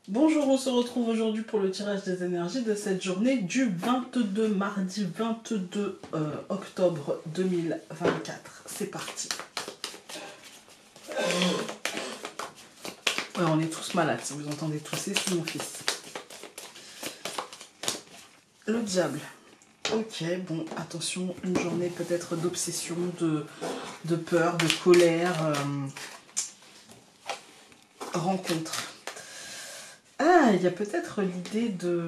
Bonjour, on se retrouve aujourd'hui pour le tirage des énergies de cette journée du 22 mardi 22 octobre 2024. C'est parti. Ouais, on est tous malades, si vous entendez tousser, c'est mon fils. Le diable. Ok, bon, attention, une journée peut-être d'obsession, de peur, de colère, rencontre. Ah, il y a peut-être l'idée de...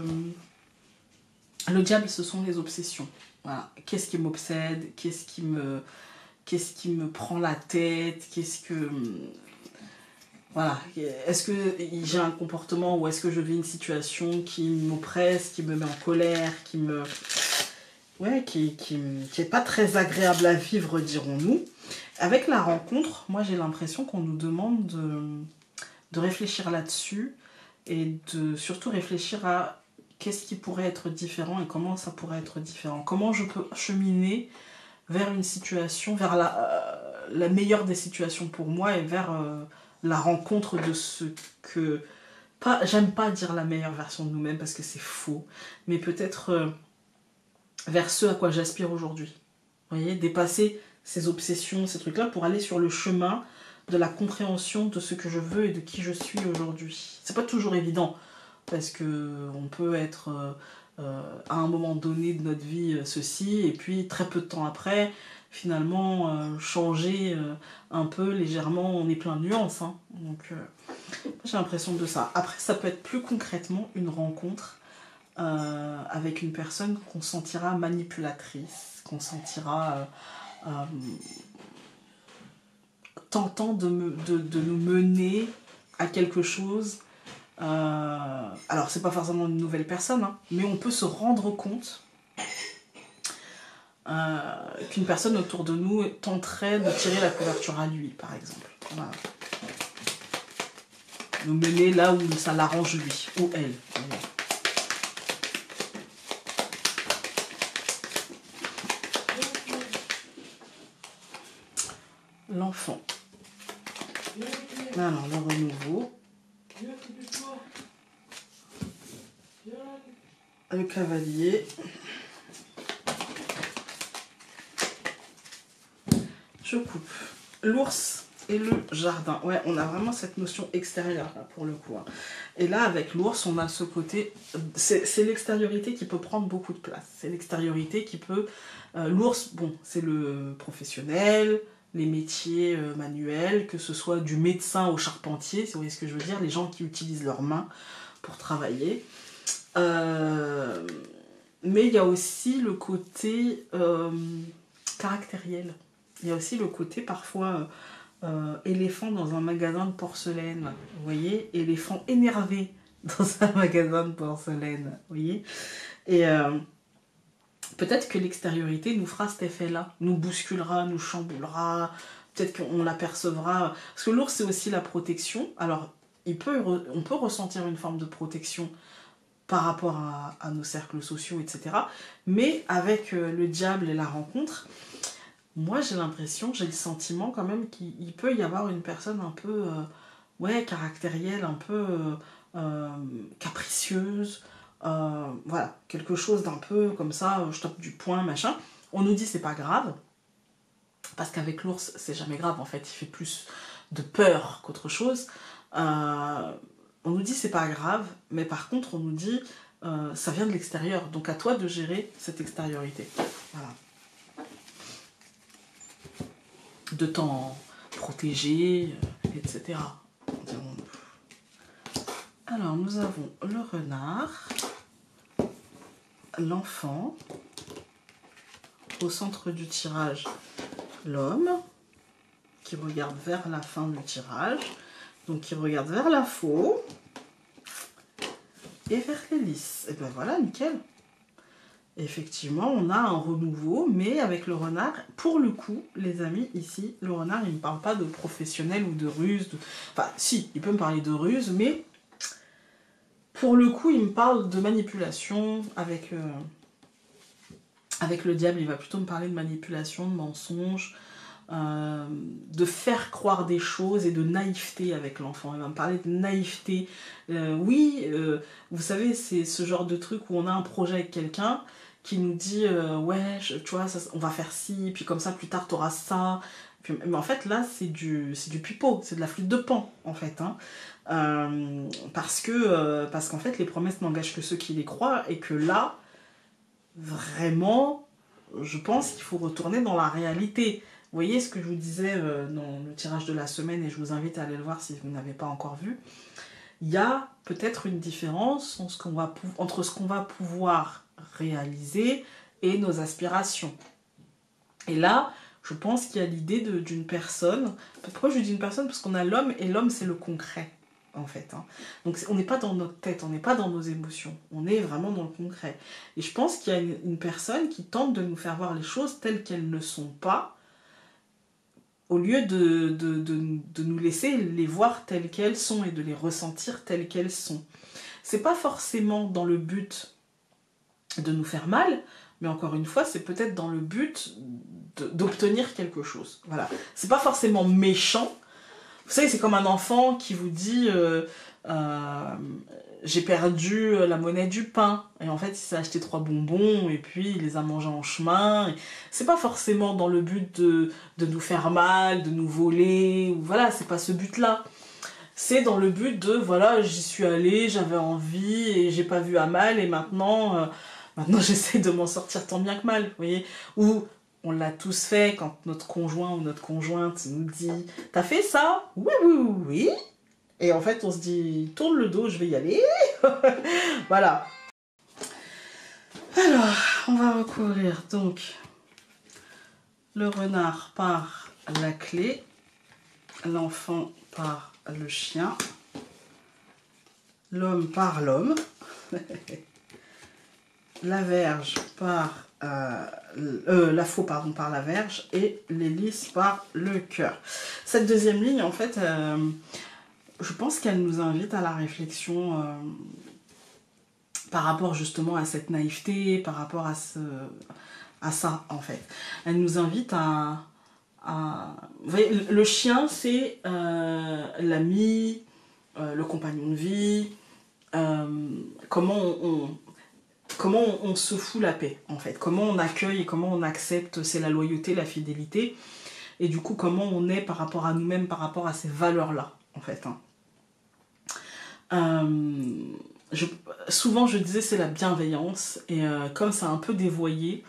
Le diable, ce sont les obsessions. Voilà. Qu'est-ce qui m'obsède? Qu'est-ce qui me prend la tête? Qu'est-ce que... Voilà. Est-ce que j'ai un comportement ou est-ce que je vis une situation qui m'oppresse, qui me met en colère, qui me... Ouais, qui est pas très agréable à vivre, dirons-nous. Avec la rencontre, moi j'ai l'impression qu'on nous demande de réfléchir là-dessus et de surtout réfléchir à qu'est-ce qui pourrait être différent et comment ça pourrait être différent. Comment je peux cheminer vers une situation, vers la meilleure des situations pour moi et vers la rencontre de ce que... J'aime pas dire la meilleure version de nous-mêmes parce que c'est faux, mais peut-être vers ce à quoi j'aspire aujourd'hui. Vous voyez, dépasser ces obsessions, ces trucs-là pour aller sur le chemin de la compréhension de ce que je veux et de qui je suis aujourd'hui. C'est pas toujours évident parce que on peut être à un moment donné de notre vie ceci et puis très peu de temps après finalement changer un peu légèrement, on est plein de nuances hein. Donc j'ai l'impression de ça. Après ça peut être plus concrètement une rencontre avec une personne qu'on sentira manipulatrice, qu'on sentira tentant de nous mener à quelque chose. Alors c'est pas forcément une nouvelle personne, hein, mais on peut se rendre compte qu'une personne autour de nous tenterait de tirer la couverture à lui, par exemple. Voilà. Nous mener là où ça l'arrange lui, ou elle. Voilà. L'enfant. Alors, le renouveau. Le cavalier. Je coupe. L'ours et le jardin. Ouais, on a vraiment cette notion extérieure là, pour le coup. Hein. Et là, avec l'ours, on a ce côté... C'est l'extériorité qui peut prendre beaucoup de place. C'est l'extériorité qui peut... l'ours, bon, c'est le professionnel, les métiers manuels, que ce soit du médecin au charpentier, si vous voyez ce que je veux dire, les gens qui utilisent leurs mains pour travailler. Mais il y a aussi le côté caractériel. Il y a aussi le côté parfois éléphant dans un magasin de porcelaine, vous voyez, éléphant énervé dans un magasin de porcelaine, vous voyez. Et peut-être que l'extériorité nous fera cet effet-là, nous bousculera, nous chamboulera, peut-être qu'on l'apercevra. Parce que l'ours, c'est aussi la protection. Alors, on peut ressentir une forme de protection par rapport à nos cercles sociaux, etc. Mais avec le diable et la rencontre, moi j'ai l'impression, j'ai le sentiment quand même qu'il peut y avoir une personne un peu ouais, caractérielle, un peu capricieuse, voilà, quelque chose d'un peu comme ça, je tape du poing, machin. On nous dit c'est pas grave, parce qu'avec l'ours c'est jamais grave en fait, il fait plus de peur qu'autre chose. On nous dit c'est pas grave, mais par contre on nous dit ça vient de l'extérieur, donc à toi de gérer cette extériorité. Voilà. De t'en protéger, etc. Alors nous avons le renard, l'enfant, au centre du tirage, l'homme, qui regarde vers la fin du tirage, donc qui regarde vers la faux, et vers l'hélice. Et ben voilà, nickel. Effectivement, on a un renouveau, mais avec le renard, pour le coup, les amis, ici, le renard, il ne me parle pas de professionnel ou de ruse. Enfin, si, il peut me parler de ruse, mais pour le coup, il me parle de manipulation avec le diable. Il va plutôt me parler de manipulation, de mensonge, de faire croire des choses et de naïveté avec l'enfant. Il va me parler de naïveté. Oui, vous savez, c'est ce genre de truc où on a un projet avec quelqu'un qui nous dit ouais, tu vois, ça, on va faire ci, puis comme ça, plus tard, tu auras ça. Puis, mais en fait, là, c'est du pipeau, c'est de la flûte de Pan, en fait. Hein. Parce qu'en fait, les promesses n'engagent que ceux qui les croient, et que là, vraiment, je pense qu'il faut retourner dans la réalité. Vous voyez ce que je vous disais dans le tirage de la semaine, et je vous invite à aller le voir si vous n'avez pas encore vu. Il y a peut-être une différence entre ce qu'on va pouvoir réaliser et nos aspirations. Et là, je pense qu'il y a l'idée d'une personne. Pourquoi je dis une personne? Parce qu'on a l'homme, et l'homme, c'est le concret, en fait. Hein. Donc, on n'est pas dans notre tête, on n'est pas dans nos émotions. On est vraiment dans le concret. Et je pense qu'il y a une personne qui tente de nous faire voir les choses telles qu'elles ne sont pas, au lieu de nous laisser les voir telles qu'elles sont et de les ressentir telles qu'elles sont. C'est pas forcément dans le but de nous faire mal, mais encore une fois, c'est peut-être dans le but d'obtenir quelque chose. Voilà. C'est pas forcément méchant. Vous savez, c'est comme un enfant qui vous dit j'ai perdu la monnaie du pain. Et en fait, il s'est acheté 3 bonbons et puis il les a mangés en chemin. C'est pas forcément dans le but de nous faire mal, de nous voler. Ou voilà, c'est pas ce but-là. C'est dans le but de, voilà, j'y suis allée, j'avais envie et j'ai pas vu à mal et maintenant j'essaie de m'en sortir tant bien que mal, vous voyez. Ou on l'a tous fait quand notre conjoint ou notre conjointe nous dit « T'as fait ça? Oui, oui, oui, oui. » Et en fait, on se dit « Tourne le dos, je vais y aller. » Voilà. Alors, on va recouvrir donc le renard par la clé, l'enfant par le chien, l'homme par l'homme, la Vierge par la faux pardon par la Vierge et l'hélice par le cœur. Cette deuxième ligne, en fait, je pense qu'elle nous invite à la réflexion par rapport justement à cette naïveté, par rapport à ça, en fait. Elle nous invite à vous voyez, le chien, c'est l'ami, le compagnon de vie, comment on se fout la paix, en fait. Comment on accueille et comment on accepte, c'est la loyauté, la fidélité. Et du coup, comment on est par rapport à nous-mêmes, par rapport à ces valeurs-là, en fait. Hein. Souvent, je disais, c'est la bienveillance. Et comme c'est un peu dévoyé,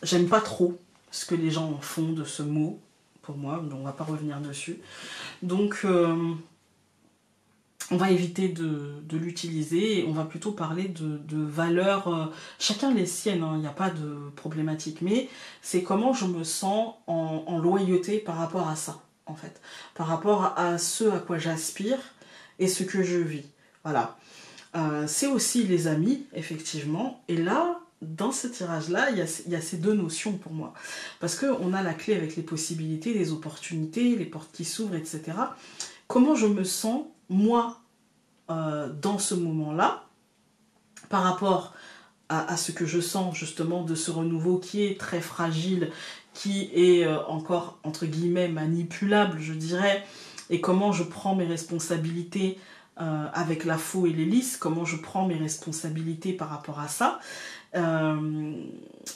j'aime pas trop ce que les gens en font de ce mot, pour moi, on va pas revenir dessus. Donc, on va éviter de l'utiliser et on va plutôt parler de valeurs, chacun les siennes, il n'y a pas de problématique, mais c'est comment je me sens en loyauté par rapport à ça, en fait, par rapport à ce à quoi j'aspire et ce que je vis. Voilà. C'est aussi les amis, effectivement, et là, dans ce tirage-là, il y a ces deux notions pour moi. Parce qu'on a la clé avec les possibilités, les opportunités, les portes qui s'ouvrent, etc. Comment je me sens, moi, dans ce moment-là, par rapport à ce que je sens, justement, de ce renouveau qui est très fragile, qui est encore, entre guillemets, manipulable, je dirais, et comment je prends mes responsabilités avec la faux et l'hélice, comment je prends mes responsabilités par rapport à ça.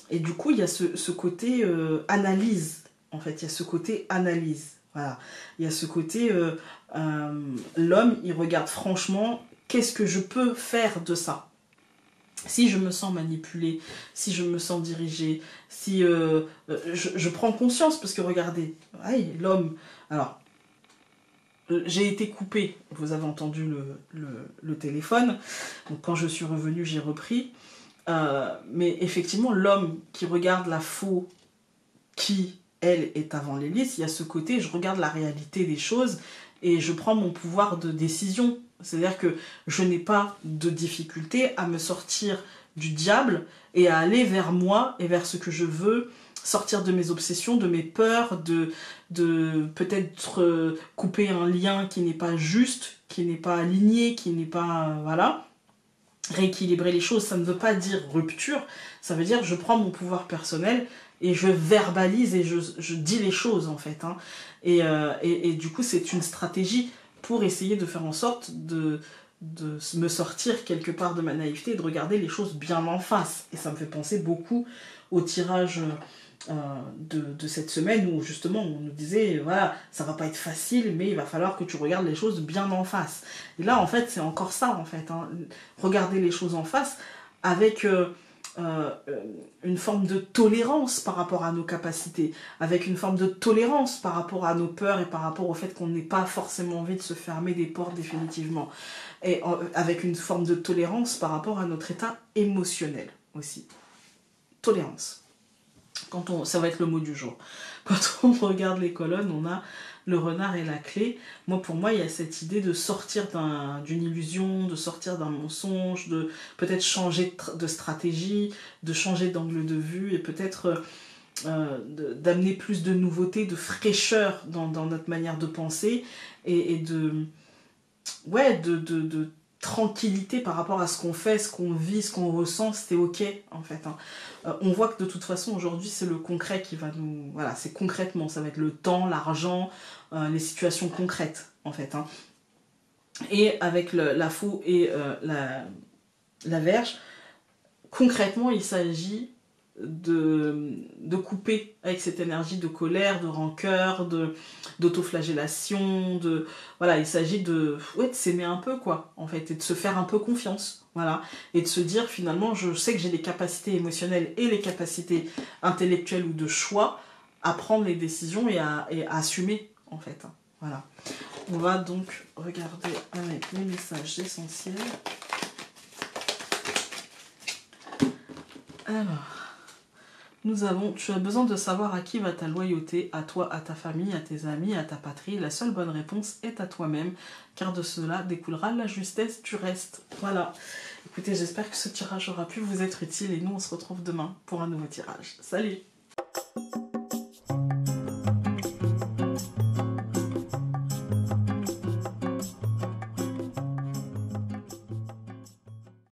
Et du coup, il y a ce côté analyse, en fait, il y a ce côté analyse, voilà. Il y a ce côté, l'homme, il regarde franchement, qu'est-ce que je peux faire de ça? Si je me sens manipulée, si je me sens dirigée, si je prends conscience, parce que regardez, l'homme, alors, j'ai été coupée, vous avez entendu le téléphone, donc quand je suis revenue, j'ai repris. Mais effectivement, l'homme qui regarde la faux, qui, elle, est avant l'hélice, il y a ce côté, je regarde la réalité des choses et je prends mon pouvoir de décision. C'est-à-dire que je n'ai pas de difficulté à me sortir du diable et à aller vers moi et vers ce que je veux, sortir de mes obsessions, de mes peurs, de peut-être couper un lien qui n'est pas juste, qui n'est pas aligné, qui n'est pas... voilà. Rééquilibrer les choses, ça ne veut pas dire rupture, ça veut dire je prends mon pouvoir personnel et je verbalise et je dis les choses en fait. Hein. Et du coup, c'est une stratégie pour essayer de faire en sorte de me sortir quelque part de ma naïveté et de regarder les choses bien en face. Et ça me fait penser beaucoup au tirage de cette semaine où justement on nous disait voilà, ça va pas être facile, mais il va falloir que tu regardes les choses bien en face. Et là en fait c'est encore ça en fait, hein. Regarder les choses en face avec une forme de tolérance par rapport à nos capacités, avec une forme de tolérance par rapport à nos peurs et par rapport au fait qu'on n'ait pas forcément envie de se fermer des portes définitivement, et avec une forme de tolérance par rapport à notre état émotionnel aussi. Tolérance. Ça va être le mot du jour. Quand on regarde les colonnes, on a le renard et la clé. Pour moi, il y a cette idée de sortir d'une illusion, de sortir d'un mensonge, de peut-être changer de stratégie, de changer d'angle de vue et peut-être d'amener plus de nouveautés, de fraîcheur dans notre manière de penser et de tranquillité par rapport à ce qu'on fait, ce qu'on vit, ce qu'on ressent, c'était ok en fait. Hein. On voit que de toute façon aujourd'hui c'est le concret qui va nous... Voilà, c'est concrètement, ça va être le temps, l'argent, les situations concrètes en fait. Hein. Et avec la faux et la verge, concrètement il s'agit de couper avec cette énergie de colère, de rancœur, d'autoflagellation, voilà, il s'agit de s'aimer un peu quoi, en fait, et de se faire un peu confiance, voilà, et de se dire finalement je sais que j'ai les capacités émotionnelles et les capacités intellectuelles ou de choix à prendre les décisions et à assumer en fait, hein. Voilà. On va donc regarder avec les messages essentiels. Alors, nous avons, tu as besoin de savoir à qui va ta loyauté, à toi, à ta famille, à tes amis, à ta patrie. La seule bonne réponse est à toi-même, car de cela découlera la justesse du reste. Voilà. Écoutez, j'espère que ce tirage aura pu vous être utile et nous, on se retrouve demain pour un nouveau tirage. Salut!